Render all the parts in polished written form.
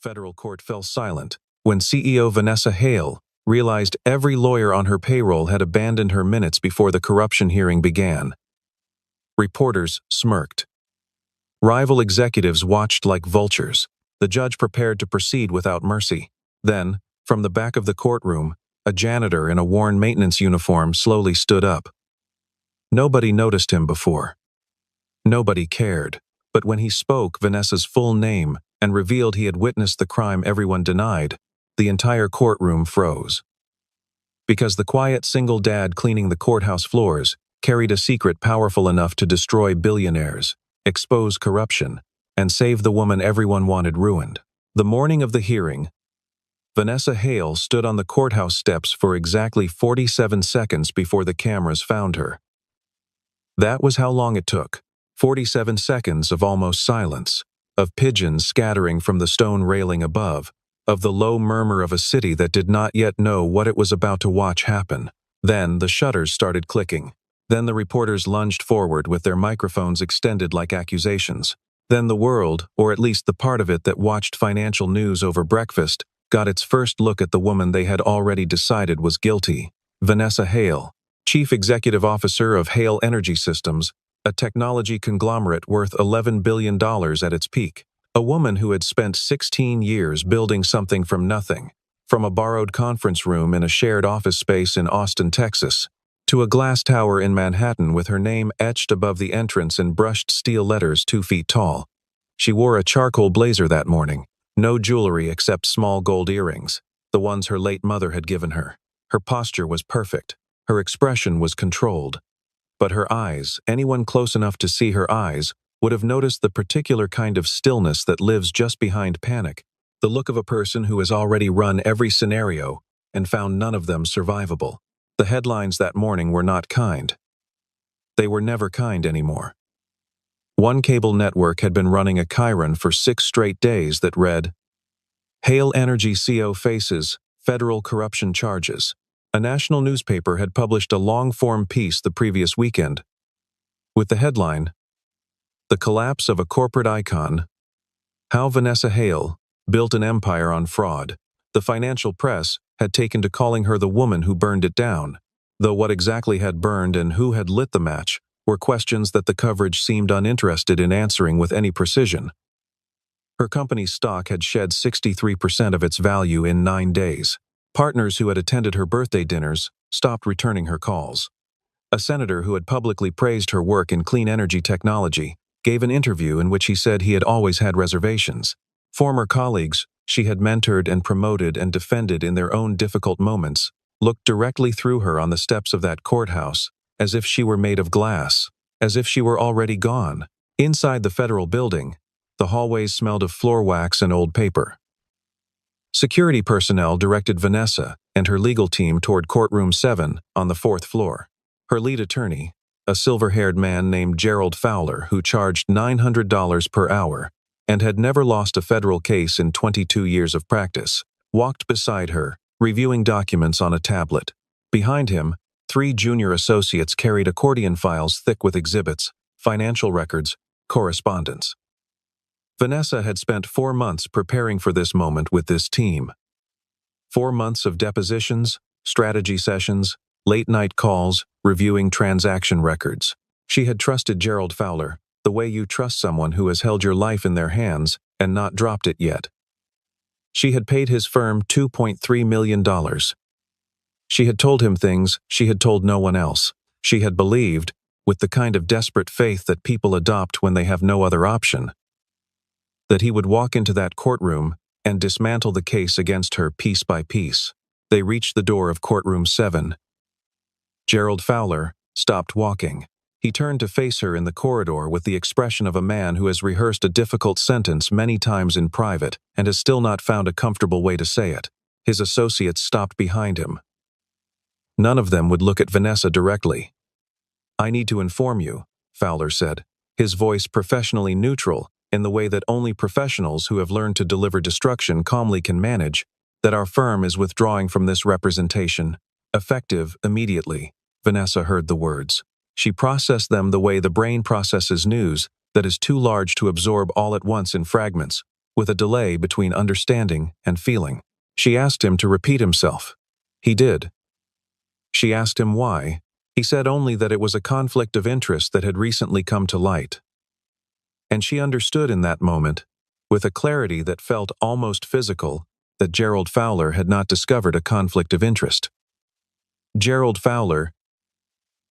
Federal court fell silent when CEO Vanessa Hale realized every lawyer on her payroll had abandoned her minutes before the corruption hearing began. Reporters smirked. Rival executives watched like vultures. The judge prepared to proceed without mercy. Then, from the back of the courtroom, a janitor in a worn maintenance uniform slowly stood up. Nobody noticed him before. Nobody cared. But when he spoke Vanessa's full name and revealed he had witnessed the crime everyone denied, the entire courtroom froze. Because the quiet single dad cleaning the courthouse floors carried a secret powerful enough to destroy billionaires, expose corruption, and save the woman everyone wanted ruined. The morning of the hearing, Vanessa Hale stood on the courthouse steps for exactly 47 seconds before the cameras found her. That was how long it took. 47 seconds of almost silence, of pigeons scattering from the stone railing above, of the low murmur of a city that did not yet know what it was about to watch happen. Then the shutters started clicking. Then the reporters lunged forward with their microphones extended like accusations. Then the world, or at least the part of it that watched financial news over breakfast, got its first look at the woman they had already decided was guilty. Vanessa Hale, Chief Executive Officer of Hale Energy Systems, a technology conglomerate worth $11 billion at its peak. A woman who had spent 16 years building something from nothing, from a borrowed conference room in a shared office space in Austin, Texas, to a glass tower in Manhattan with her name etched above the entrance in brushed steel letters 2 feet tall. She wore a charcoal blazer that morning, no jewelry except small gold earrings, the ones her late mother had given her. Her posture was perfect. Her expression was controlled. But her eyes, anyone close enough to see her eyes, would have noticed the particular kind of stillness that lives just behind panic, the look of a person who has already run every scenario and found none of them survivable. The headlines that morning were not kind. They were never kind anymore. One cable network had been running a chyron for 6 straight days that read, "Hale Energy CO faces federal corruption charges." A national newspaper had published a long-form piece the previous weekend, with the headline, "The Collapse of a Corporate Icon, How Vanessa Hale Built an Empire on Fraud." The financial press had taken to calling her the woman who burned it down, though what exactly had burned and who had lit the match were questions that the coverage seemed uninterested in answering with any precision. Her company's stock had shed 63% of its value in 9 days. Partners who had attended her birthday dinners stopped returning her calls. A senator who had publicly praised her work in clean energy technology gave an interview in which he said he had always had reservations. Former colleagues she had mentored and promoted and defended in their own difficult moments looked directly through her on the steps of that courthouse, as if she were made of glass, as if she were already gone. Inside the federal building, the hallways smelled of floor wax and old paper. Security personnel directed Vanessa and her legal team toward courtroom 7 on the 4th floor. Her lead attorney, a silver-haired man named Gerald Fowler who charged $900 per hour and had never lost a federal case in 22 years of practice, walked beside her, reviewing documents on a tablet. Behind him, 3 junior associates carried accordion files thick with exhibits, financial records, correspondence. Vanessa had spent 4 months preparing for this moment with this team. 4 months of depositions, strategy sessions, late-night calls, reviewing transaction records. She had trusted Gerald Fowler, the way you trust someone who has held your life in their hands and not dropped it yet. She had paid his firm $2.3 million. She had told him things she had told no one else. She had believed, with the kind of desperate faith that people adopt when they have no other option, that he would walk into that courtroom and dismantle the case against her piece by piece. They reached the door of courtroom 7. Gerald Fowler stopped walking. He turned to face her in the corridor with the expression of a man who has rehearsed a difficult sentence many times in private and has still not found a comfortable way to say it. His associates stopped behind him. None of them would look at Vanessa directly. "I need to inform you," Fowler said, his voice professionally neutral in the way that only professionals who have learned to deliver destruction calmly can manage, that our firm is withdrawing from this representation, effective immediately. Vanessa heard the words. She processed them the way the brain processes news that is too large to absorb all at once in fragments, with a delay between understanding and feeling. She asked him to repeat himself. He did. She asked him why. He said only that it was a conflict of interest that had recently come to light. And she understood in that moment, with a clarity that felt almost physical, that Gerald Fowler had not discovered a conflict of interest. Gerald Fowler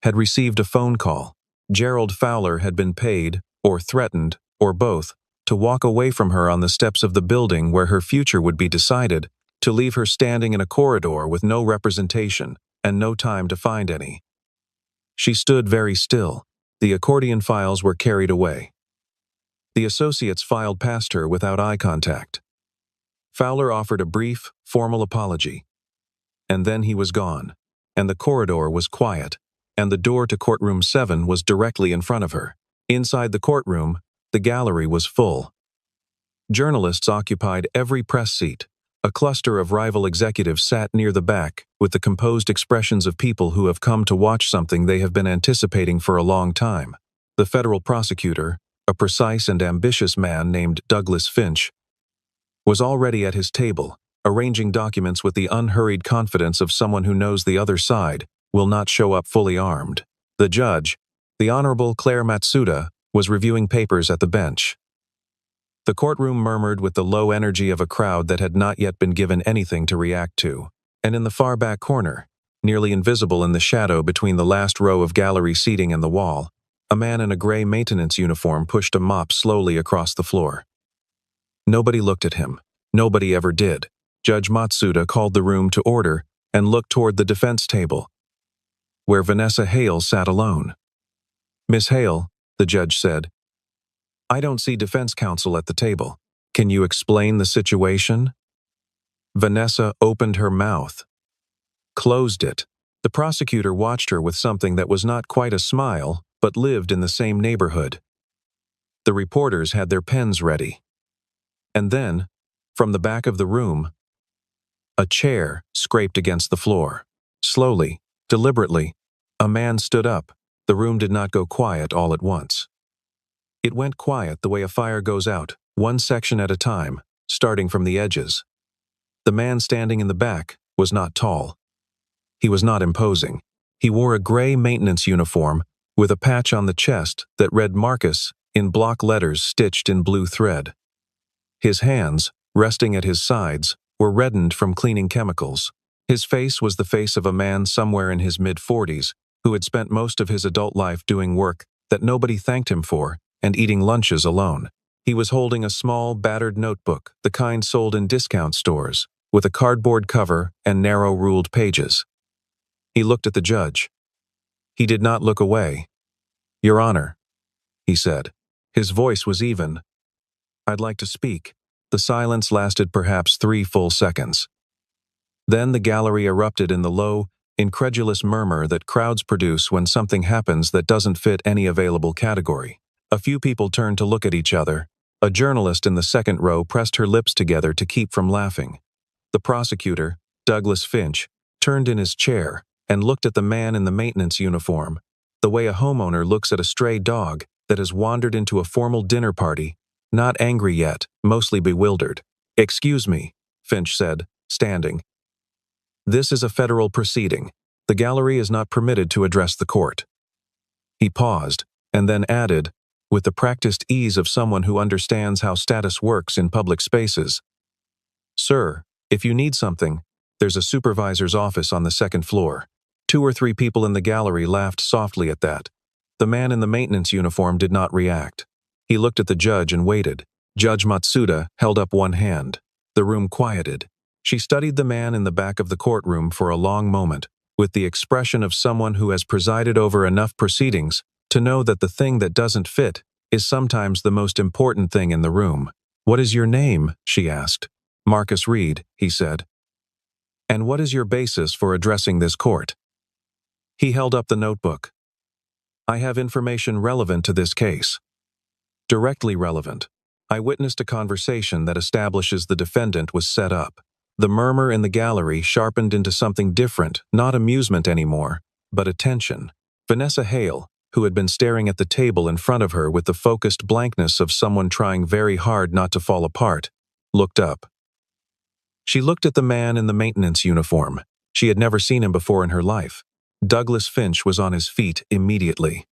had received a phone call. Gerald Fowler had been paid, or threatened, or both, to walk away from her on the steps of the building where her future would be decided, to leave her standing in a corridor with no representation and no time to find any. She stood very still. The accordion files were carried away. The associates filed past her without eye contact. Fowler offered a brief, formal apology. And then he was gone, and the corridor was quiet, and the door to courtroom 7 was directly in front of her. Inside the courtroom, the gallery was full. Journalists occupied every press seat. A cluster of rival executives sat near the back, with the composed expressions of people who have come to watch something they have been anticipating for a long time. The federal prosecutor, a precise and ambitious man named Douglas Finch, was already at his table, arranging documents with the unhurried confidence of someone who knows the other side will not show up fully armed. The judge, the Honorable Claire Matsuda, was reviewing papers at the bench. The courtroom murmured with the low energy of a crowd that had not yet been given anything to react to, and in the far back corner, nearly invisible in the shadow between the last row of gallery seating and the wall, a man in a gray maintenance uniform pushed a mop slowly across the floor. Nobody looked at him. Nobody ever did. Judge Matsuda called the room to order and looked toward the defense table, where Vanessa Hale sat alone. "Miss Hale," the judge said, "I don't see defense counsel at the table. Can you explain the situation?" Vanessa opened her mouth, closed it. The prosecutor watched her with something that was not quite a smile, but lived in the same neighborhood. The reporters had their pens ready. And then, from the back of the room, a chair scraped against the floor. Slowly, deliberately, a man stood up. The room did not go quiet all at once. It went quiet the way a fire goes out, one section at a time, starting from the edges. The man standing in the back was not tall. He was not imposing. He wore a gray maintenance uniform with a patch on the chest that read Marcus in block letters stitched in blue thread. His hands, resting at his sides, were reddened from cleaning chemicals. His face was the face of a man somewhere in his mid-40s who had spent most of his adult life doing work that nobody thanked him for and eating lunches alone. He was holding a small, battered notebook, the kind sold in discount stores, with a cardboard cover and narrow ruled pages. He looked at the judge. He did not look away. "Your Honor," he said. His voice was even. "I'd like to speak." The silence lasted perhaps 3 full seconds. Then the gallery erupted in the low, incredulous murmur that crowds produce when something happens that doesn't fit any available category. A few people turned to look at each other. A journalist in the second row pressed her lips together to keep from laughing. The prosecutor, Douglas Finch, turned in his chair and looked at the man in the maintenance uniform, the way a homeowner looks at a stray dog that has wandered into a formal dinner party, not angry yet, mostly bewildered. "Excuse me," Finch said, standing. "This is a federal proceeding. The gallery is not permitted to address the court." He paused, and then added, with the practiced ease of someone who understands how status works in public spaces, "Sir, if you need something, there's a supervisor's office on the second floor." 2 or 3 people in the gallery laughed softly at that. The man in the maintenance uniform did not react. He looked at the judge and waited. Judge Matsuda held up one hand. The room quieted. She studied the man in the back of the courtroom for a long moment, with the expression of someone who has presided over enough proceedings to know that the thing that doesn't fit is sometimes the most important thing in the room. "What is your name?" she asked. "Marcus Reed," he said. "And what is your basis for addressing this court?" He held up the notebook. "I have information relevant to this case." "Directly relevant. I witnessed a conversation that establishes the defendant was set up." The murmur in the gallery sharpened into something different, not amusement anymore, but attention. Vanessa Hale, who had been staring at the table in front of her with the focused blankness of someone trying very hard not to fall apart, looked up. She looked at the man in the maintenance uniform. She had never seen him before in her life. Douglas Finch was on his feet immediately.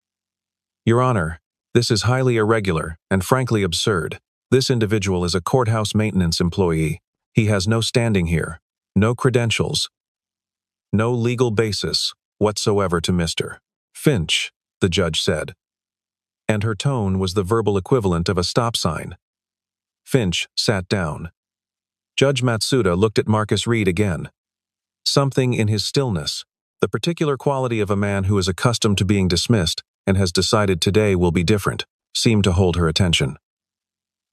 "Your Honor, this is highly irregular and frankly absurd. This individual is a courthouse maintenance employee. He has no standing here, no credentials, no legal basis whatsoever to Mr. Finch," the judge said. And her tone was the verbal equivalent of a stop sign. Finch sat down. Judge Matsuda looked at Marcus Reed again. Something in his stillness, the particular quality of a man who is accustomed to being dismissed and has decided today will be different, seemed to hold her attention.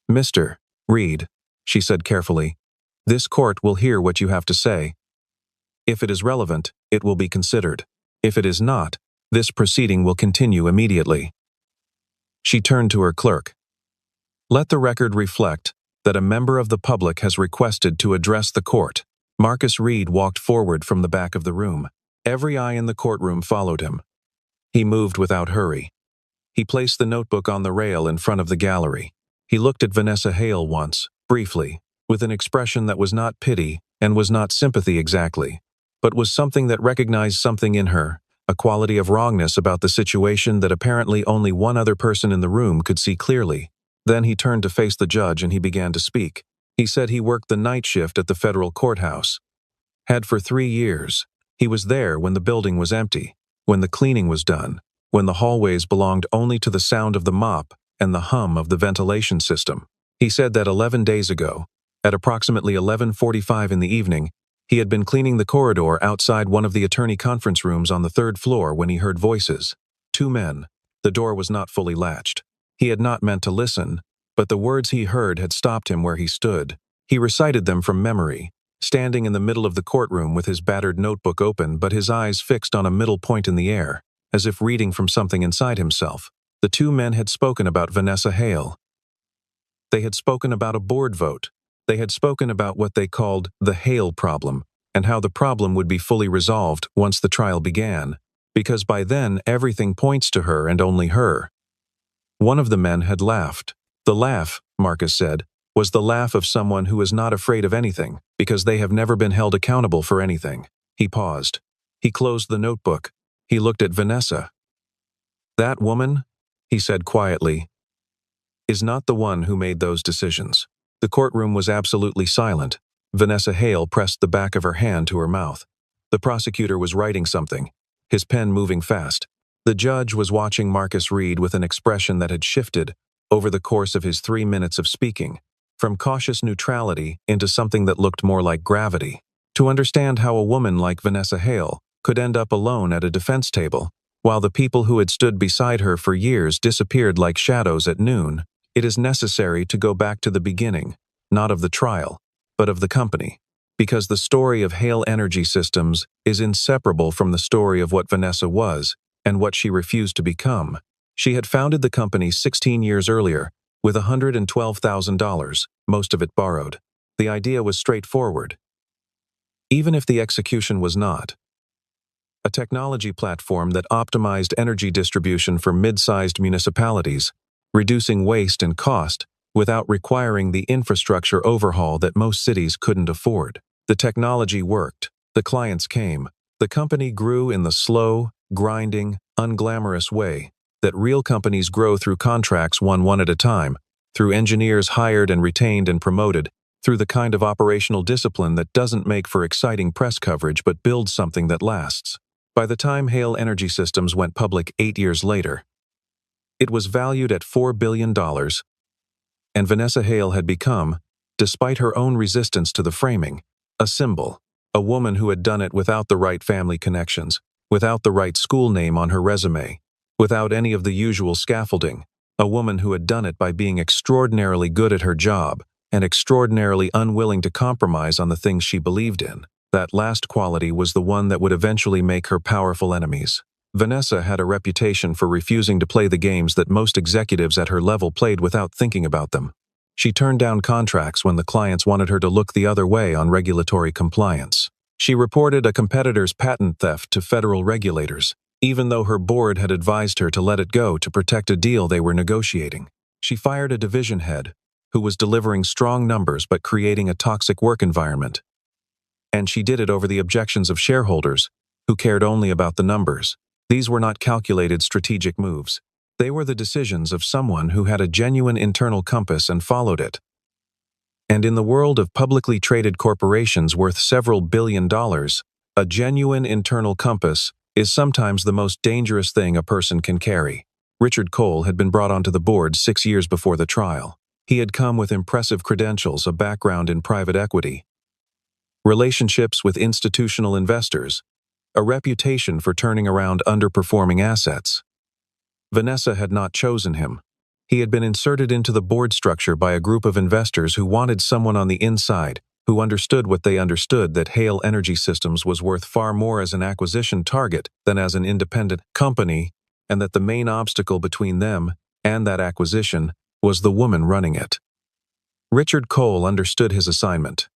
"Mr. Reed," she said carefully, "this court will hear what you have to say. If it is relevant, it will be considered. If it is not, this proceeding will continue immediately." She turned to her clerk. "Let the record reflect that a member of the public has requested to address the court." Marcus Reed walked forward from the back of the room. Every eye in the courtroom followed him. He moved without hurry. He placed the notebook on the rail in front of the gallery. He looked at Vanessa Hale once, briefly, with an expression that was not pity and was not sympathy exactly, but was something that recognized something in her, a quality of wrongness about the situation that apparently only one other person in the room could see clearly. Then he turned to face the judge and he began to speak. He said he worked the night shift at the federal courthouse. Had for 3 years. He was there when the building was empty, when the cleaning was done, when the hallways belonged only to the sound of the mop and the hum of the ventilation system. He said that 11 days ago, at approximately 11:45 in the evening, he had been cleaning the corridor outside one of the attorney conference rooms on the 3rd floor when he heard voices. 2 men. The door was not fully latched. He had not meant to listen, but the words he heard had stopped him where he stood. He recited them from memory, standing in the middle of the courtroom with his battered notebook open but his eyes fixed on a middle point in the air, as if reading from something inside himself. The 2 men had spoken about Vanessa Hale. They had spoken about a board vote. They had spoken about what they called the Hale problem, and how the problem would be fully resolved once the trial began, because by then everything points to her and only her. One of the men had laughed. The laugh, Marcus said, was the laugh of someone who is not afraid of anything, because they have never been held accountable for anything. He paused. He closed the notebook. He looked at Vanessa. "That woman," he said quietly, "is not the one who made those decisions." The courtroom was absolutely silent. Vanessa Hale pressed the back of her hand to her mouth. The prosecutor was writing something, his pen moving fast. The judge was watching Marcus Reed with an expression that had shifted over the course of his 3 minutes of speaking, from cautious neutrality into something that looked more like gravity. To understand how a woman like Vanessa Hale could end up alone at a defense table, while the people who had stood beside her for years disappeared like shadows at noon, it is necessary to go back to the beginning, not of the trial, but of the company, because the story of Hale Energy Systems is inseparable from the story of what Vanessa was and what she refused to become. She had founded the company 16 years earlier with $112,000, most of it borrowed. The idea was straightforward, even if the execution was not. A technology platform that optimized energy distribution for mid-sized municipalities, reducing waste and cost without requiring the infrastructure overhaul that most cities couldn't afford. The technology worked. The clients came. The company grew in the slow, grinding, unglamorous way that real companies grow through contracts won one at a time, through engineers hired and retained and promoted, through the kind of operational discipline that doesn't make for exciting press coverage but builds something that lasts. By the time Hale Energy Systems went public 8 years later, it was valued at $4 billion, and Vanessa Hale had become, despite her own resistance to the framing, a symbol, a woman who had done it without the right family connections, without the right school name on her resume, without any of the usual scaffolding, a woman who had done it by being extraordinarily good at her job and extraordinarily unwilling to compromise on the things she believed in. That last quality was the one that would eventually make her powerful enemies. Vanessa had a reputation for refusing to play the games that most executives at her level played without thinking about them. She turned down contracts when the clients wanted her to look the other way on regulatory compliance. She reported a competitor's patent theft to federal regulators, even though her board had advised her to let it go to protect a deal they were negotiating. She fired a division head, who was delivering strong numbers but creating a toxic work environment. And she did it over the objections of shareholders, who cared only about the numbers. These were not calculated strategic moves. They were the decisions of someone who had a genuine internal compass and followed it. And in the world of publicly traded corporations worth several $billion, a genuine internal compass is sometimes the most dangerous thing a person can carry. Richard Cole had been brought onto the board 6 years before the trial. He had come with impressive credentials, a background in private equity, relationships with institutional investors, a reputation for turning around underperforming assets. Vanessa had not chosen him. He had been inserted into the board structure by a group of investors who wanted someone on the inside who understood what they understood, that Hale Energy Systems was worth far more as an acquisition target than as an independent company, and that the main obstacle between them and that acquisition was the woman running it. Richard Cole understood his assignment.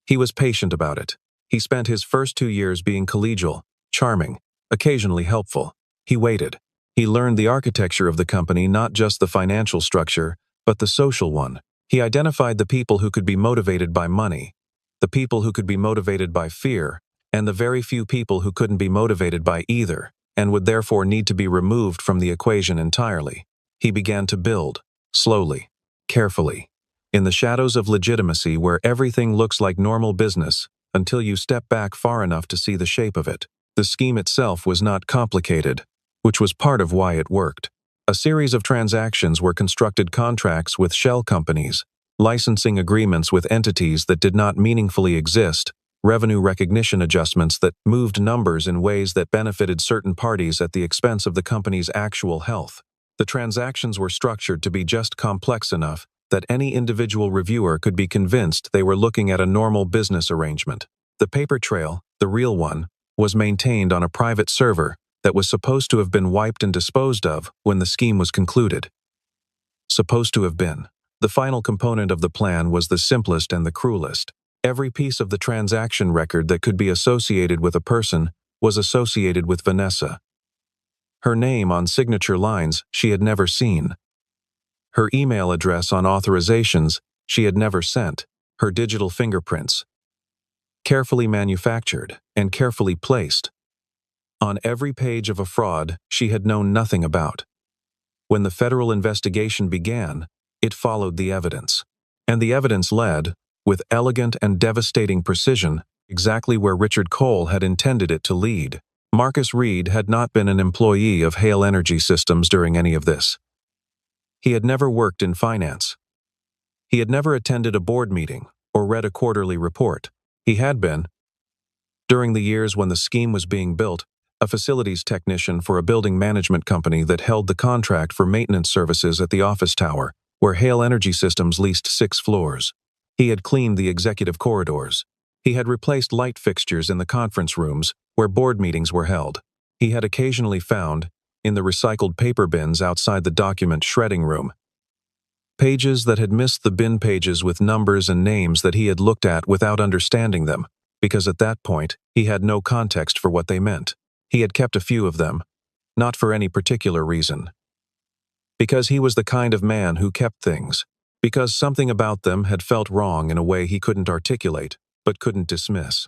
He was patient about it. He spent his first 2 years being collegial, charming, occasionally helpful. He waited. He learned the architecture of the company, not just the financial structure, but the social one. He identified the people who could be motivated by money, the people who could be motivated by fear, and the very few people who couldn't be motivated by either, and would therefore need to be removed from the equation entirely. He began to build, slowly, carefully, in the shadows of legitimacy where everything looks like normal business, until you step back far enough to see the shape of it. The scheme itself was not complicated, which was part of why it worked. A series of transactions were constructed: contracts with shell companies, licensing agreements with entities that did not meaningfully exist, revenue recognition adjustments that moved numbers in ways that benefited certain parties at the expense of the company's actual health. The transactions were structured to be just complex enough that any individual reviewer could be convinced they were looking at a normal business arrangement. The paper trail, the real one, was maintained on a private server that was supposed to have been wiped and disposed of when the scheme was concluded. Supposed to have been. The final component of the plan was the simplest and the cruelest. Every piece of the transaction record that could be associated with a person was associated with Vanessa. Her name on signature lines she had never seen. Her email address on authorizations she had never sent. Her digital fingerprints, carefully manufactured and carefully placed, on every page of a fraud she had known nothing about. When the federal investigation began, it followed the evidence. And the evidence led, with elegant and devastating precision, exactly where Richard Cole had intended it to lead. Marcus Reed had not been an employee of Hale Energy Systems during any of this. He had never worked in finance. He had never attended a board meeting or read a quarterly report. He had been, during the years when the scheme was being built, a facilities technician for a building management company that held the contract for maintenance services at the office tower, where Hale Energy Systems leased 6 floors. He had cleaned the executive corridors. He had replaced light fixtures in the conference rooms where board meetings were held. He had occasionally found, in the recycled paper bins outside the document shredding room, pages that had missed the bin pages with numbers and names that he had looked at without understanding them, because at that point he had no context for what they meant. He had kept a few of them, not for any particular reason. Because he was the kind of man who kept things, because something about them had felt wrong in a way he couldn't articulate, but couldn't dismiss.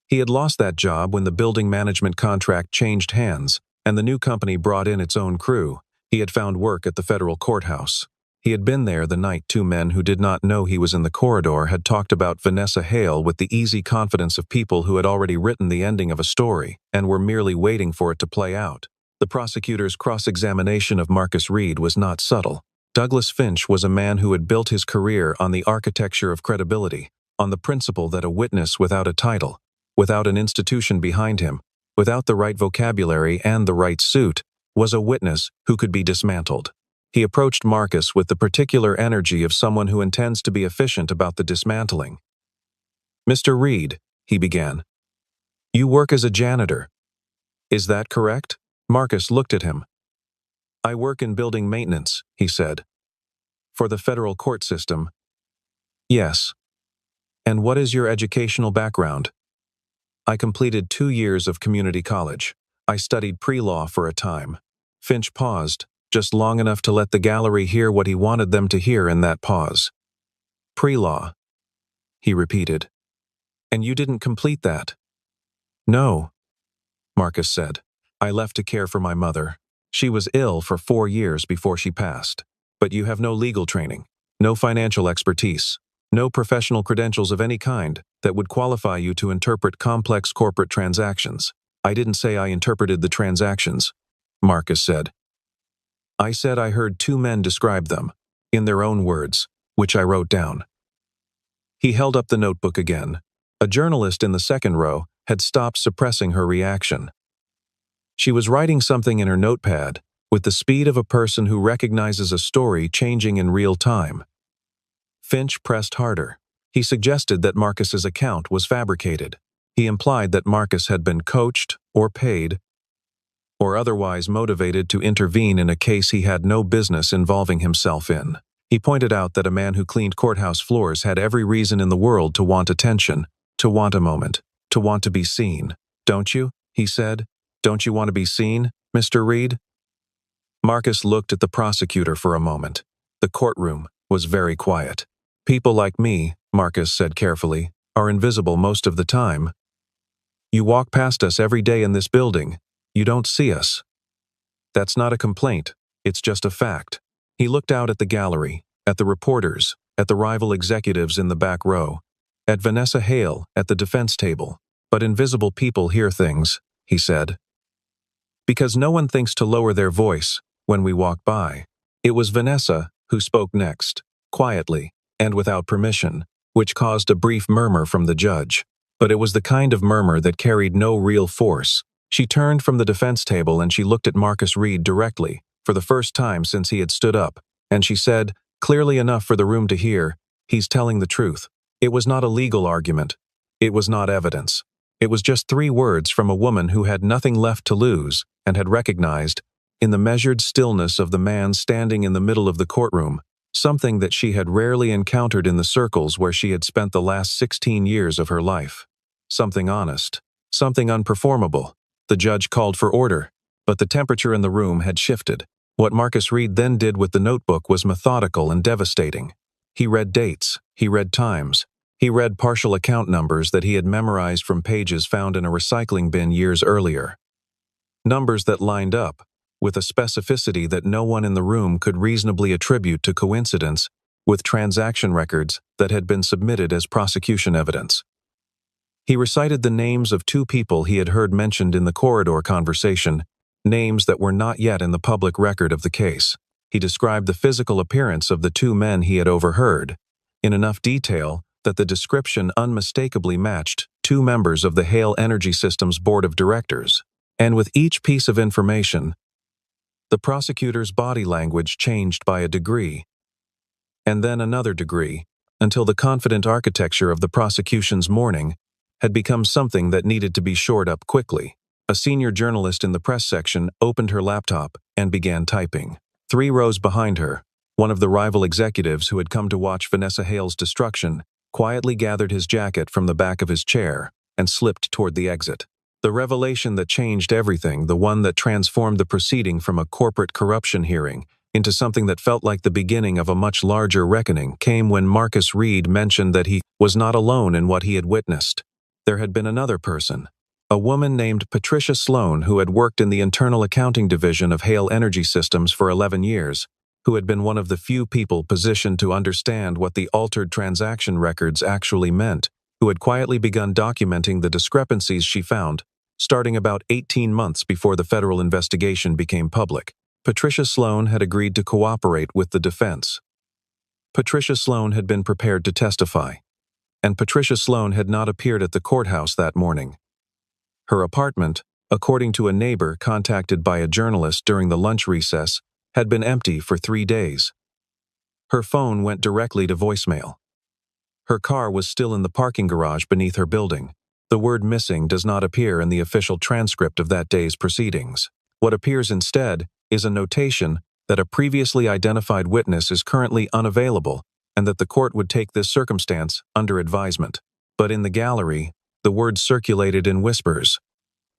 He had lost that job when the building management contract changed hands, and the new company brought in its own crew. He had found work at the federal courthouse. He had been there the night 2 men who did not know he was in the corridor had talked about Vanessa Hale with the easy confidence of people who had already written the ending of a story and were merely waiting for it to play out. The prosecutor's cross-examination of Marcus Reed was not subtle. Douglas Finch was a man who had built his career on the architecture of credibility, on the principle that a witness without a title, without an institution behind him, without the right vocabulary and the right suit, was a witness who could be dismantled. He approached Marcus with the particular energy of someone who intends to be efficient about the dismantling. "Mr. Reed," he began, "you work as a janitor. Is that correct?" Marcus looked at him. "I work in building maintenance," he said. "For the federal court system." "Yes. And what is your educational background?" "I completed 2 years of community college. I studied pre-law for a time." Finch paused, just long enough to let the gallery hear what he wanted them to hear in that pause. Pre-law, he repeated. And you didn't complete that? No, Marcus said. I left to care for my mother. She was ill for 4 years before she passed. But you have no legal training, no financial expertise, no professional credentials of any kind that would qualify you to interpret complex corporate transactions. I didn't say I interpreted the transactions, Marcus said. I said I heard 2 men describe them, in their own words, which I wrote down. He held up the notebook again. A journalist in the second row had stopped suppressing her reaction. She was writing something in her notepad with the speed of a person who recognizes a story changing in real time. Finch pressed harder. He suggested that Marcus's account was fabricated. He implied that Marcus had been coached or paid or otherwise motivated to intervene in a case he had no business involving himself in. He pointed out that a man who cleaned courthouse floors had every reason in the world to want attention, to want a moment, to want to be seen. Don't you? He said. Don't you want to be seen, Mr. Reed? Marcus looked at the prosecutor for a moment. The courtroom was very quiet. People like me, Marcus said carefully, are invisible most of the time. You walk past us every day in this building. You don't see us. That's not a complaint. It's just a fact. He looked out at the gallery, at the reporters, at the rival executives in the back row, at Vanessa Hale at the defense table. But invisible people hear things, he said. Because no one thinks to lower their voice when we walk by. It was Vanessa who spoke next, quietly and without permission, which caused a brief murmur from the judge. But it was the kind of murmur that carried no real force. She turned from the defense table and she looked at Marcus Reed directly, for the first time since he had stood up, and she said, clearly enough for the room to hear, he's telling the truth. It was not a legal argument. It was not evidence. It was just 3 words from a woman who had nothing left to lose and had recognized, in the measured stillness of the man standing in the middle of the courtroom, something that she had rarely encountered in the circles where she had spent the last 16 years of her life. Something honest. Something unperformable. The judge called for order, but the temperature in the room had shifted. What Marcus Reed then did with the notebook was methodical and devastating. He read dates, he read times, he read partial account numbers that he had memorized from pages found in a recycling bin years earlier. Numbers that lined up, with a specificity that no one in the room could reasonably attribute to coincidence, with transaction records that had been submitted as prosecution evidence. He recited the names of 2 people he had heard mentioned in the corridor conversation, names that were not yet in the public record of the case. He described the physical appearance of the 2 men he had overheard, in enough detail that the description unmistakably matched 2 members of the Hale Energy Systems Board of Directors. And with each piece of information, the prosecutor's body language changed by a degree, and then another degree, until the confident architecture of the prosecution's morning had become something that needed to be shored up quickly. A senior journalist in the press section opened her laptop and began typing. 3 rows behind her, one of the rival executives who had come to watch Vanessa Hale's destruction quietly gathered his jacket from the back of his chair and slipped toward the exit. The revelation that changed everything, the one that transformed the proceeding from a corporate corruption hearing into something that felt like the beginning of a much larger reckoning, came when Marcus Reed mentioned that he was not alone in what he had witnessed. There had been another person, a woman named Patricia Sloan, who had worked in the internal accounting division of Hale Energy Systems for 11 years, who had been one of the few people positioned to understand what the altered transaction records actually meant, who had quietly begun documenting the discrepancies she found, starting about 18 months before the federal investigation became public. Patricia Sloan had agreed to cooperate with the defense. Patricia Sloan had been prepared to testify, and Patricia Sloan had not appeared at the courthouse that morning. Her apartment, according to a neighbor contacted by a journalist during the lunch recess, had been empty for 3 days. Her phone went directly to voicemail. Her car was still in the parking garage beneath her building. The word missing does not appear in the official transcript of that day's proceedings. What appears instead is a notation that a previously identified witness is currently unavailable and that the court would take this circumstance under advisement. But in the gallery, the word circulated in whispers.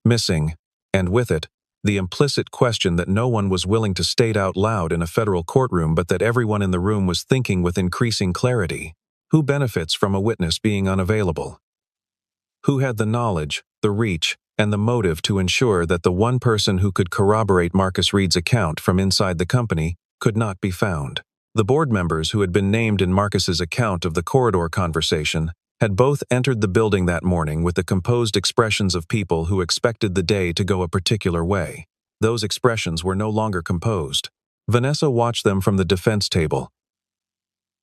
Missing, and with it, the implicit question that no one was willing to state out loud in a federal courtroom but that everyone in the room was thinking with increasing clarity. Who benefits from a witness being unavailable? Who had the knowledge, the reach, and the motive to ensure that the one person who could corroborate Marcus Reed's account from inside the company could not be found? The board members who had been named in Marcus's account of the corridor conversation had both entered the building that morning with the composed expressions of people who expected the day to go a particular way. Those expressions were no longer composed. Vanessa watched them from the defense table.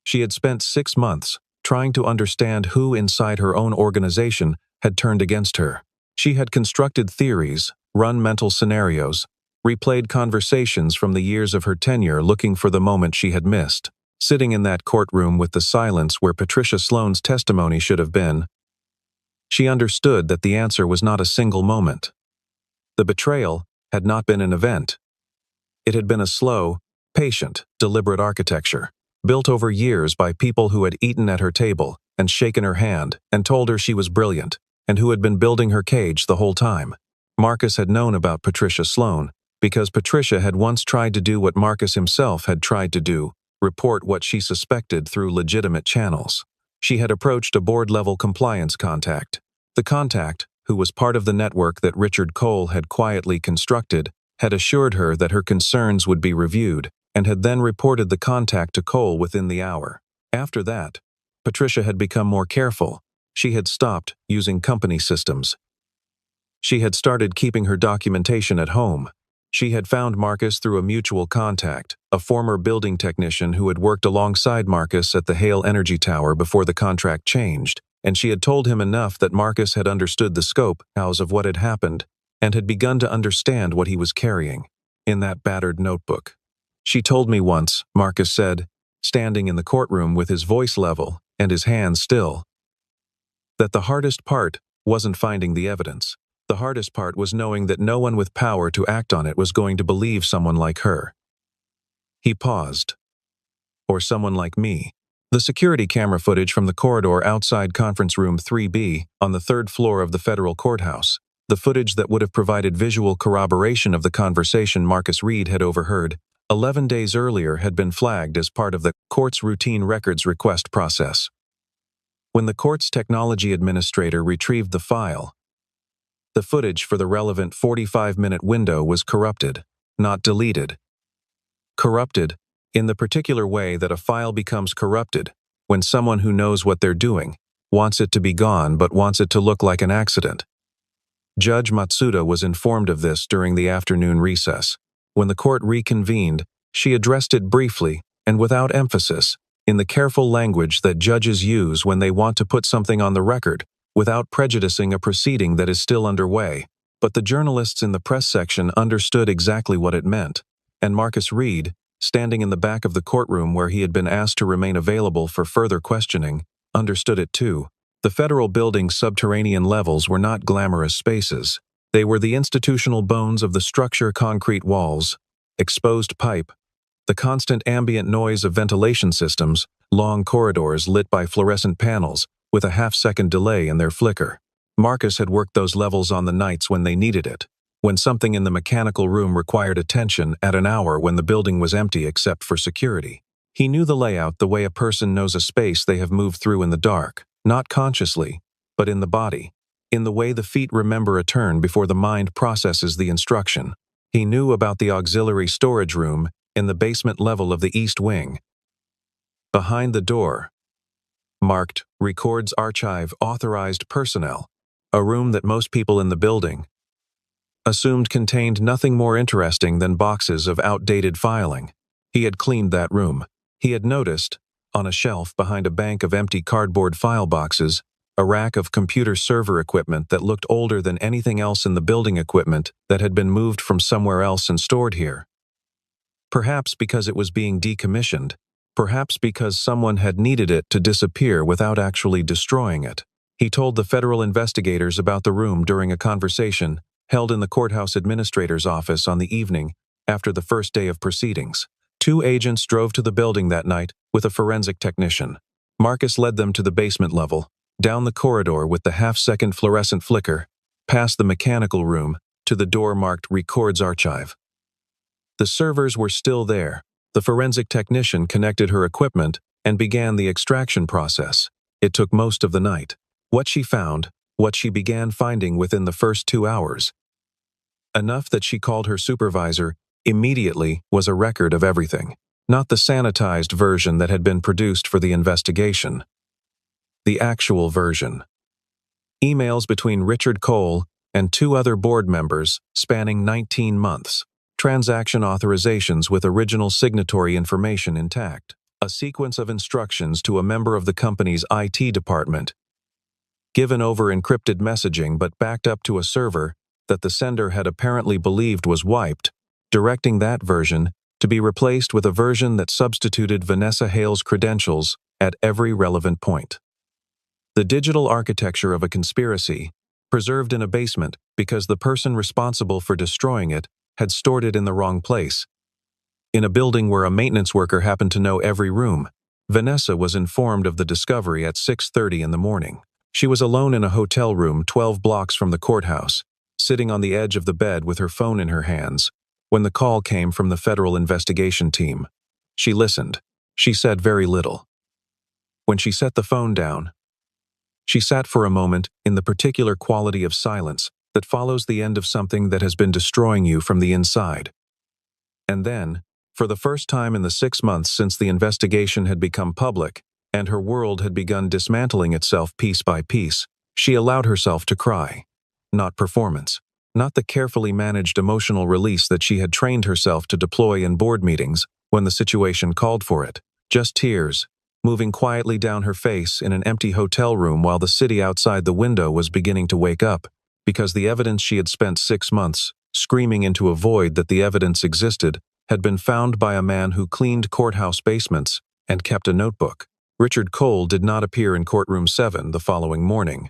She had spent 6 months trying to understand who inside her own organization had turned against her. She had constructed theories, run mental scenarios, replayed conversations from the years of her tenure looking for the moment she had missed. Sitting in that courtroom with the silence where Patricia Sloane's testimony should have been, she understood that the answer was not a single moment. The betrayal had not been an event. It had been a slow, patient, deliberate architecture, built over years by people who had eaten at her table and shaken her hand and told her she was brilliant, and who had been building her cage the whole time. Marcus had known about Patricia Sloane because Patricia had once tried to do what Marcus himself had tried to do, report what she suspected through legitimate channels. She had approached a board-level compliance contact. The contact, who was part of the network that Richard Cole had quietly constructed, had assured her that her concerns would be reviewed, and had then reported the contact to Cole within the hour. After that, Patricia had become more careful. She had stopped using company systems. She had started keeping her documentation at home. She had found Marcus through a mutual contact, a former building technician who had worked alongside Marcus at the Hale Energy Tower before the contract changed, and she had told him enough that Marcus had understood the scope of what had happened and had begun to understand what he was carrying in that battered notebook. She told me once, Marcus said, standing in the courtroom with his voice level and his hands still, that the hardest part wasn't finding the evidence. The hardest part was knowing that no one with power to act on it was going to believe someone like her. He paused. Or someone like me. The security camera footage from the corridor outside Conference Room 3B on the 3rd floor of the federal courthouse, the footage that would have provided visual corroboration of the conversation Marcus Reed had overheard 11 days earlier, had been flagged as part of the court's routine records request process. When the court's technology administrator retrieved the file, the footage for the relevant 45-minute window was corrupted, not deleted. Corrupted, in the particular way that a file becomes corrupted when someone who knows what they're doing wants it to be gone but wants it to look like an accident. Judge Matsuda was informed of this during the afternoon recess. When the court reconvened, she addressed it briefly and without emphasis, in the careful language that judges use when they want to put something on the record, without prejudicing a proceeding that is still underway. But the journalists in the press section understood exactly what it meant, and Marcus Reed, standing in the back of the courtroom where he had been asked to remain available for further questioning, understood it too. The federal building's subterranean levels were not glamorous spaces. They were the institutional bones of the structure: concrete walls, exposed pipe, the constant ambient noise of ventilation systems, long corridors lit by fluorescent panels, with a half-second delay in their flicker. Marcus had worked those levels on the nights when they needed it, when something in the mechanical room required attention at an hour when the building was empty except for security. He knew the layout the way a person knows a space they have moved through in the dark, not consciously, but in the body, in the way the feet remember a turn before the mind processes the instruction. He knew about the auxiliary storage room in the basement level of the East Wing. Behind the door, marked Records Archive Authorized Personnel, a room that most people in the building assumed contained nothing more interesting than boxes of outdated filing. He had cleaned that room. He had noticed, on a shelf behind a bank of empty cardboard file boxes, a rack of computer server equipment that looked older than anything else in the building, equipment that had been moved from somewhere else and stored here. Perhaps because it was being decommissioned, perhaps because someone had needed it to disappear without actually destroying it. He told the federal investigators about the room during a conversation held in the courthouse administrator's office on the evening after the first day of proceedings. 2 agents drove to the building that night with a forensic technician. Marcus led them to the basement level, down the corridor with the half-second fluorescent flicker, past the mechanical room, to the door marked Records Archive. The servers were still there. The forensic technician connected her equipment and began the extraction process. It took most of the night. What she found, what she began finding within the first 2 hours, enough that she called her supervisor, immediately was a record of everything. Not the sanitized version that had been produced for the investigation. The actual version. Emails between Richard Cole and 2 other board members spanning 19 months. Transaction authorizations with original signatory information intact. A sequence of instructions to a member of the company's IT department, given over encrypted messaging but backed up to a server that the sender had apparently believed was wiped, directing that version to be replaced with a version that substituted Vanessa Hale's credentials at every relevant point. The digital architecture of a conspiracy, preserved in a basement because the person responsible for destroying it had stored it in the wrong place. In a building where a maintenance worker happened to know every room, Vanessa was informed of the discovery at 6:30 in the morning. She was alone in a hotel room 12 blocks from the courthouse, sitting on the edge of the bed with her phone in her hands, when the call came from the federal investigation team. She listened. She said very little. When she set the phone down, she sat for a moment in the particular quality of silence that follows the end of something that has been destroying you from the inside. And then, for the first time in the 6 months since the investigation had become public, and her world had begun dismantling itself piece by piece, she allowed herself to cry. Not performance. Not the carefully managed emotional release that she had trained herself to deploy in board meetings when the situation called for it. Just tears, moving quietly down her face in an empty hotel room while the city outside the window was beginning to wake up, because the evidence she had spent 6 months screaming into a void that the evidence existed had been found by a man who cleaned courthouse basements and kept a notebook. Richard Cole did not appear in courtroom 7 the following morning.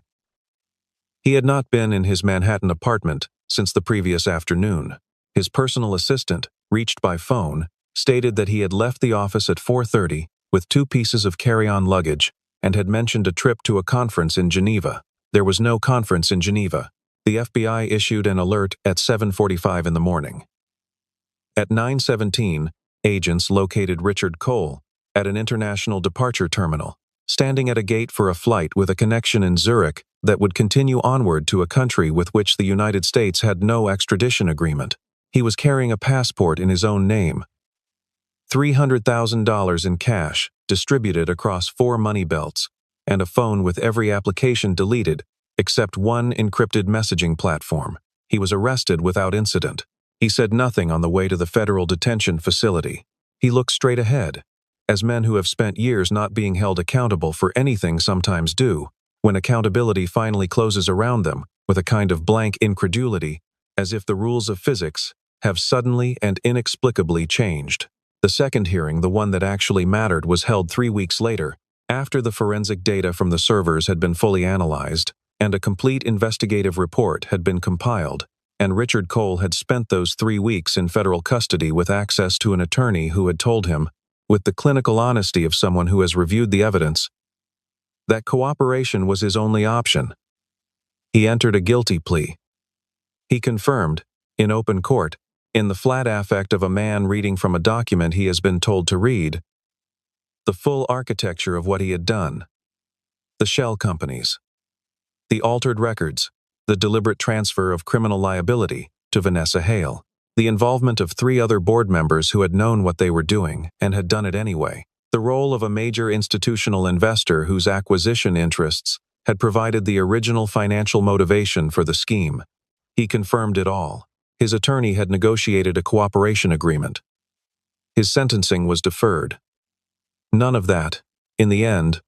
He had not been in his Manhattan apartment since the previous afternoon. His personal assistant, reached by phone, stated that he had left the office at 4:30 with 2 pieces of carry-on luggage and had mentioned a trip to a conference in Geneva. There was no conference in Geneva. The FBI issued an alert at 7:45 in the morning. At 9:17, agents located Richard Cole at an international departure terminal, standing at a gate for a flight with a connection in Zurich that would continue onward to a country with which the United States had no extradition agreement. He was carrying a passport in his own name, $300,000 in cash distributed across 4 money belts, and a phone with every application deleted except one encrypted messaging platform. He was arrested without incident. He said nothing on the way to the federal detention facility. He looked straight ahead, as men who have spent years not being held accountable for anything sometimes do, when accountability finally closes around them with a kind of blank incredulity, as if the rules of physics have suddenly and inexplicably changed. The second hearing, the one that actually mattered, was held 3 weeks later, after the forensic data from the servers had been fully analyzed, and a complete investigative report had been compiled, and Richard Cole had spent those 3 weeks in federal custody with access to an attorney who had told him, with the clinical honesty of someone who has reviewed the evidence, that cooperation was his only option. He entered a guilty plea. He confirmed, in open court, in the flat affect of a man reading from a document he has been told to read, the full architecture of what he had done. The shell companies. The altered records. The deliberate transfer of criminal liability to Vanessa Hale. The involvement of 3 other board members who had known what they were doing and had done it anyway. The role of a major institutional investor whose acquisition interests had provided the original financial motivation for the scheme. He confirmed it all. His attorney had negotiated a cooperation agreement. His sentencing was deferred. None of that, in the end,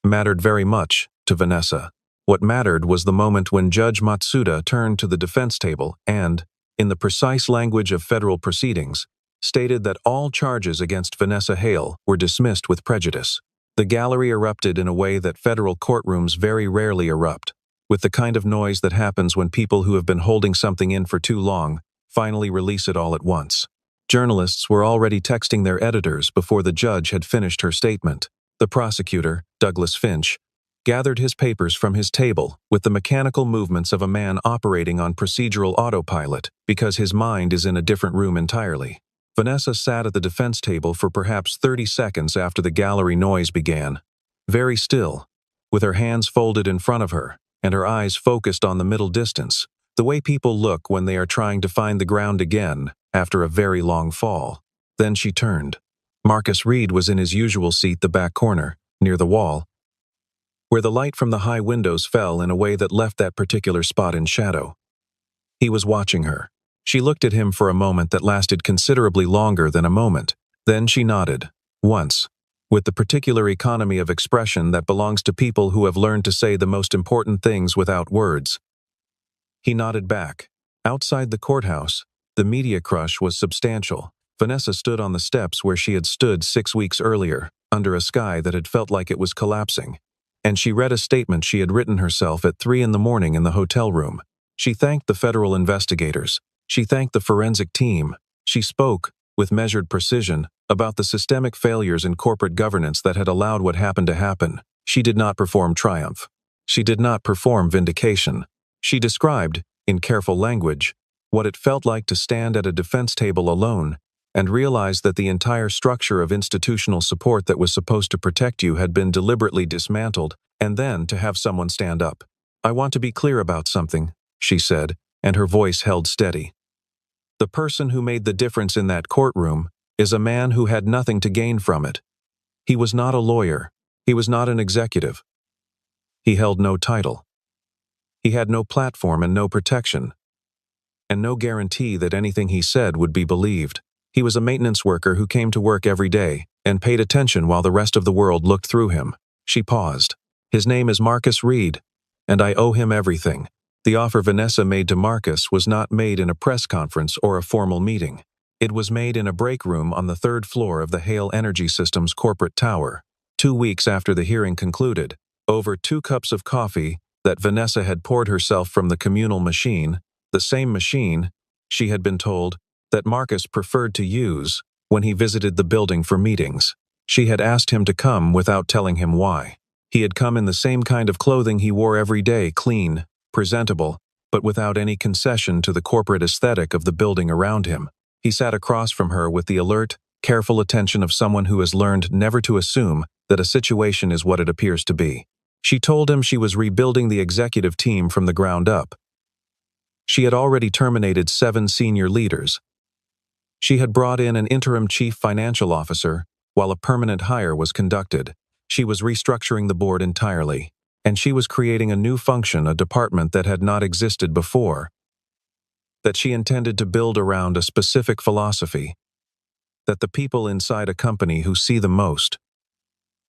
mattered very much to Vanessa. What mattered was the moment when Judge Matsuda turned to the defense table and, in the precise language of federal proceedings, stated that all charges against Vanessa Hale were dismissed with prejudice. The gallery erupted in a way that federal courtrooms very rarely erupt, with the kind of noise that happens when people who have been holding something in for too long finally release it all at once. Journalists were already texting their editors before the judge had finished her statement. The prosecutor, Douglas Finch, gathered his papers from his table with the mechanical movements of a man operating on procedural autopilot because his mind is in a different room entirely. Vanessa sat at the defense table for perhaps 30 seconds after the gallery noise began, very still, with her hands folded in front of her and her eyes focused on the middle distance, the way people look when they are trying to find the ground again after a very long fall. Then she turned. Marcus Reed was in his usual seat, the back corner, near the wall, where the light from the high windows fell in a way that left that particular spot in shadow. He was watching her. She looked at him for a moment that lasted considerably longer than a moment. Then she nodded, once, with the particular economy of expression that belongs to people who have learned to say the most important things without words. He nodded back. Outside the courthouse, the media crush was substantial. Vanessa stood on the steps where she had stood 6 weeks earlier, under a sky that had felt like it was collapsing. And she read a statement she had written herself at 3 a.m. in the hotel room. She thanked the federal investigators. She thanked the forensic team. She spoke, with measured precision, about the systemic failures in corporate governance that had allowed what happened to happen. She did not perform triumph. She did not perform vindication. She described, in careful language, what it felt like to stand at a defense table alone and realize that the entire structure of institutional support that was supposed to protect you had been deliberately dismantled, and then to have someone stand up. "I want to be clear about something," she said, and her voice held steady. "The person who made the difference in that courtroom is a man who had nothing to gain from it. He was not a lawyer. He was not an executive. He held no title. He had no platform and no protection, and no guarantee that anything he said would be believed. He was a maintenance worker who came to work every day and paid attention while the rest of the world looked through him." She paused. "His name is Marcus Reed, and I owe him everything." The offer Vanessa made to Marcus was not made in a press conference or a formal meeting. It was made in a break room on the 3rd floor of the Hale Energy Systems corporate tower. 2 weeks after the hearing concluded, over 2 cups of coffee that Vanessa had poured herself from the communal machine, the same machine, she had been told, that Marcus preferred to use when he visited the building for meetings. She had asked him to come without telling him why. He had come in the same kind of clothing he wore every day, clean, presentable, but without any concession to the corporate aesthetic of the building around him. He sat across from her with the alert, careful attention of someone who has learned never to assume that a situation is what it appears to be. She told him she was rebuilding the executive team from the ground up. She had already terminated 7 senior leaders. She had brought in an interim chief financial officer while a permanent hire was conducted. She was restructuring the board entirely, and she was creating a new function, a department that had not existed before, that she intended to build around a specific philosophy, that the people inside a company who see the most,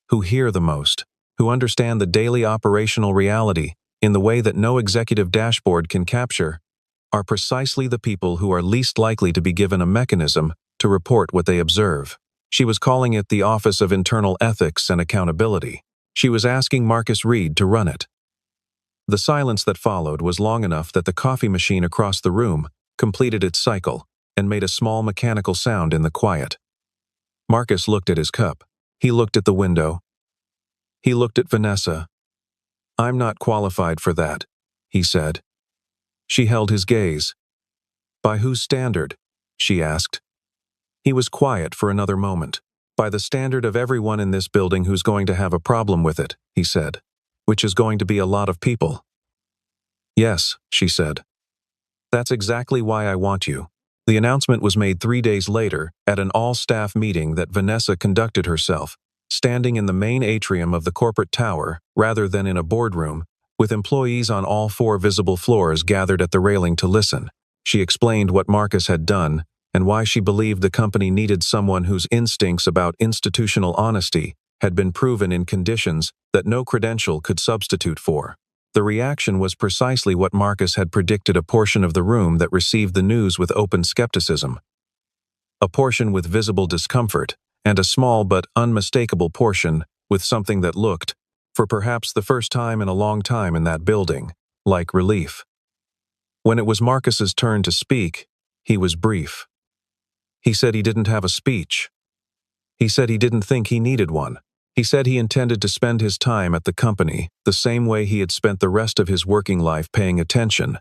who hear the most, who understand the daily operational reality in the way that no executive dashboard can capture, are precisely the people who are least likely to be given a mechanism to report what they observe. She was calling it the Office of Internal Ethics and Accountability. She was asking Marcus Reed to run it. The silence that followed was long enough that the coffee machine across the room completed its cycle and made a small mechanical sound in the quiet. Marcus looked at his cup. He looked at the window. He looked at Vanessa. "I'm not qualified for that," he said. She held his gaze. "By whose standard?" she asked. He was quiet for another moment. "By the standard of everyone in this building who's going to have a problem with it," he said, "which is going to be a lot of people." "Yes," she said. "That's exactly why I want you." The announcement was made 3 days later at an all-staff meeting that Vanessa conducted herself, standing in the main atrium of the corporate tower rather than in a boardroom, with employees on all 4 visible floors gathered at the railing to listen. She explained what Marcus had done and why she believed the company needed someone whose instincts about institutional honesty had been proven in conditions that no credential could substitute for. The reaction was precisely what Marcus had predicted: a portion of the room that received the news with open skepticism, a portion with visible discomfort, and a small but unmistakable portion with something that looked, for perhaps the first time in a long time in that building, like relief. When it was Marcus's turn to speak, he was brief. He said he didn't have a speech. He said he didn't think he needed one. He said he intended to spend his time at the company the same way he had spent the rest of his working life, paying attention,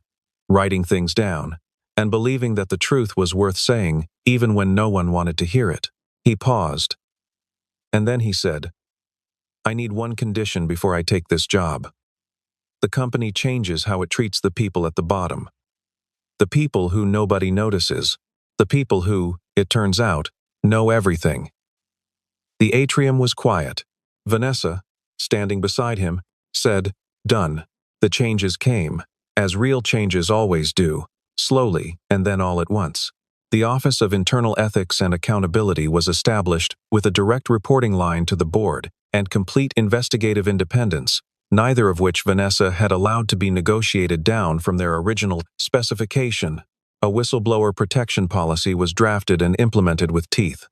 writing things down, and believing that the truth was worth saying even when no one wanted to hear it. He paused, and then he said, "I need one condition before I take this job. The company changes how it treats the people at the bottom. The people who nobody notices. The people who, it turns out, know everything." The atrium was quiet. Vanessa, standing beside him, said, "Done." The changes came, as real changes always do, slowly and then all at once. The Office of Internal Ethics and Accountability was established with a direct reporting line to the board and complete investigative independence, neither of which Vanessa had allowed to be negotiated down from their original specification. A whistleblower protection policy was drafted and implemented with teeth.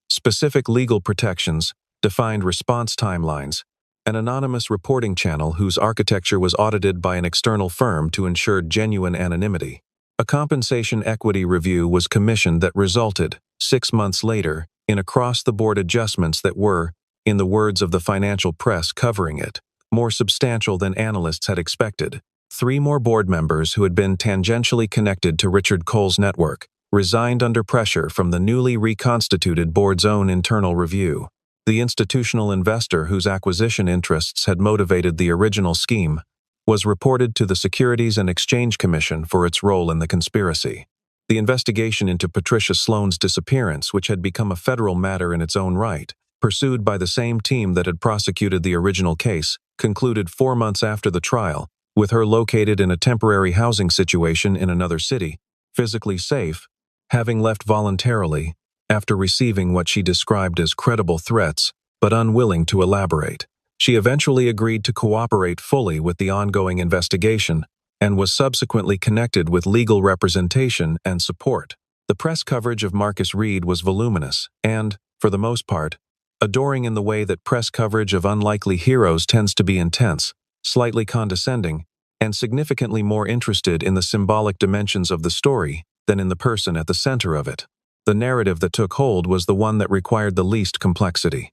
Specific legal protections, defined response timelines, an anonymous reporting channel whose architecture was audited by an external firm to ensure genuine anonymity. A compensation equity review was commissioned that resulted, 6 months later, in across-the-board adjustments that were, in the words of the financial press covering it, more substantial than analysts had expected. 3 more board members who had been tangentially connected to Richard Cole's network resigned under pressure from the newly reconstituted board's own internal review. The institutional investor whose acquisition interests had motivated the original scheme was reported to the Securities and Exchange Commission for its role in the conspiracy. The investigation into Patricia Sloan's disappearance, which had become a federal matter in its own right, pursued by the same team that had prosecuted the original case, concluded 4 months after the trial, with her located in a temporary housing situation in another city, physically safe, having left voluntarily, after receiving what she described as credible threats, but unwilling to elaborate. She eventually agreed to cooperate fully with the ongoing investigation and was subsequently connected with legal representation and support. The press coverage of Marcus Reed was voluminous and, for the most part, adoring in the way that press coverage of unlikely heroes tends to be intense, slightly condescending, and significantly more interested in the symbolic dimensions of the story than in the person at the center of it. The narrative that took hold was the one that required the least complexity.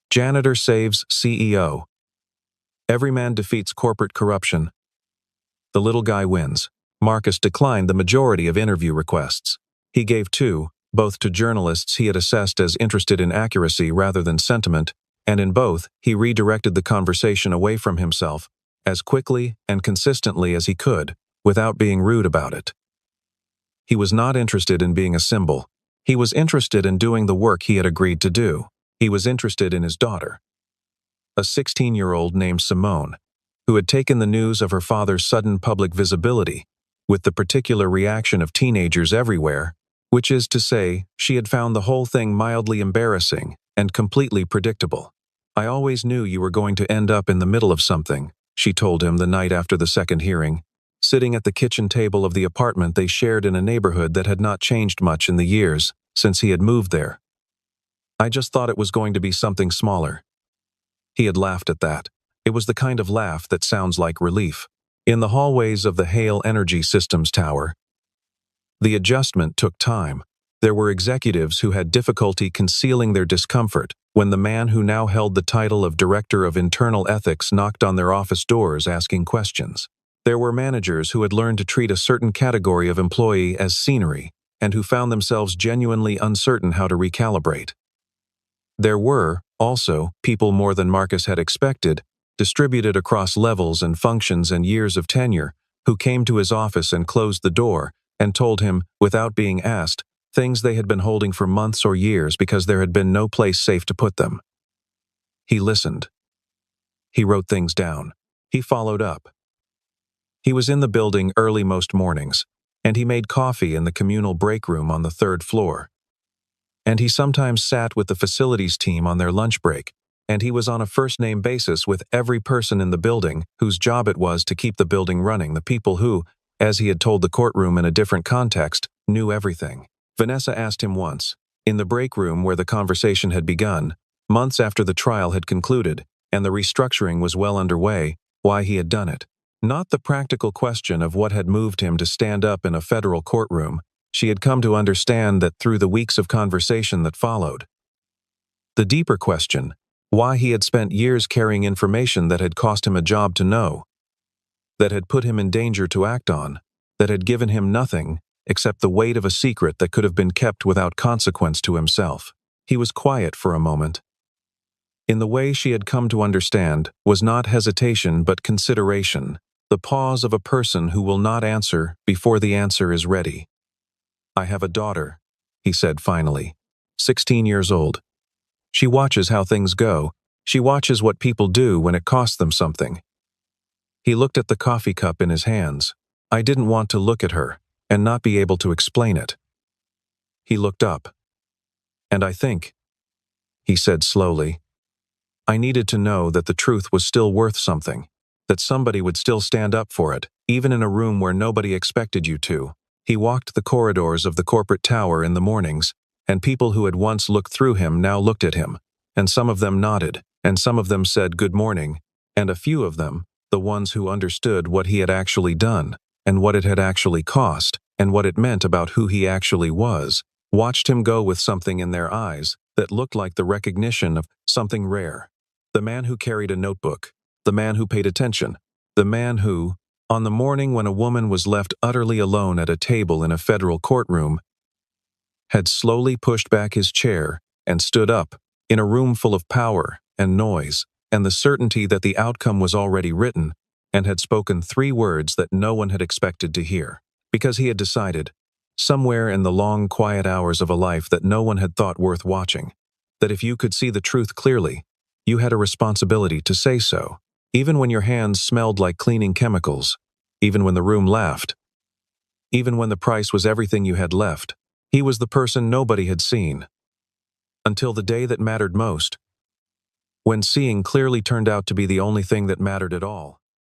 Janitor saves CEO. Every man defeats corporate corruption. The little guy wins. Marcus declined the majority of interview requests. He gave 2, both to journalists he had assessed as interested in accuracy rather than sentiment, and in both, he redirected the conversation away from himself as quickly and consistently as he could, without being rude about it. He was not interested in being a symbol. He was interested in doing the work he had agreed to do. He was interested in his daughter, a 16-year-old named Simone, who had taken the news of her father's sudden public visibility with the particular reaction of teenagers everywhere, which is to say, she had found the whole thing mildly embarrassing and completely predictable. "I always knew you were going to end up in the middle of something," she told him the night after the second hearing, sitting at the kitchen table of the apartment they shared in a neighborhood that had not changed much in the years since he had moved there. "I just thought it was going to be something smaller." He had laughed at that. It was the kind of laugh that sounds like relief. In the hallways of the Hale Energy Systems Tower, the adjustment took time. There were executives who had difficulty concealing their discomfort when the man who now held the title of Director of Internal Ethics knocked on their office doors asking questions. There were managers who had learned to treat a certain category of employee as scenery and who found themselves genuinely uncertain how to recalibrate. There were, also, people more than Marcus had expected, distributed across levels and functions and years of tenure, who came to his office and closed the door and told him, without being asked, things they had been holding for months or years because there had been no place safe to put them. He listened. He wrote things down. He followed up. He was in the building early most mornings, and he made coffee in the communal break room on the 3rd floor. And he sometimes sat with the facilities team on their lunch break, and he was on a first-name basis with every person in the building whose job it was to keep the building running, the people who, as he had told the courtroom in a different context, knew everything. Vanessa asked him once, in the break room where the conversation had begun, months after the trial had concluded and the restructuring was well underway, why he had done it. Not the practical question of what had moved him to stand up in a federal courtroom. She had come to understand that through the weeks of conversation that followed. The deeper question, why he had spent years carrying information that had cost him a job to know, that had put him in danger to act on, that had given him nothing except the weight of a secret that could have been kept without consequence to himself. He was quiet for a moment. In the way she had come to understand was not hesitation but consideration, the pause of a person who will not answer before the answer is ready. "I have a daughter," he said finally, 16 years old. "She watches how things go. She watches what people do when it costs them something." He looked at the coffee cup in his hands. I didn't want to look at her and not be able to explain it. He looked up. "And I think," he said slowly, "I needed to know that the truth was still worth something, that somebody would still stand up for it, even in a room where nobody expected you to." He walked the corridors of the corporate tower in the mornings, and people who had once looked through him now looked at him, and some of them nodded, and some of them said good morning, and a few of them, the ones who understood what he had actually done, and what it had actually cost, and what it meant about who he actually was, watched him go with something in their eyes that looked like the recognition of something rare. The man who carried a notebook, the man who paid attention, the man who, on the morning when a woman was left utterly alone at a table in a federal courtroom, had slowly pushed back his chair and stood up in a room full of power and noise and the certainty that the outcome was already written, and had spoken 3 words that no one had expected to hear, because he had decided, somewhere in the long, quiet hours of a life that no one had thought worth watching, that if you could see the truth clearly, you had a responsibility to say so, even when your hands smelled like cleaning chemicals, even when the room laughed, even when the price was everything you had left. He was the person nobody had seen, until the day that mattered most, when seeing clearly turned out to be the only thing that mattered at all.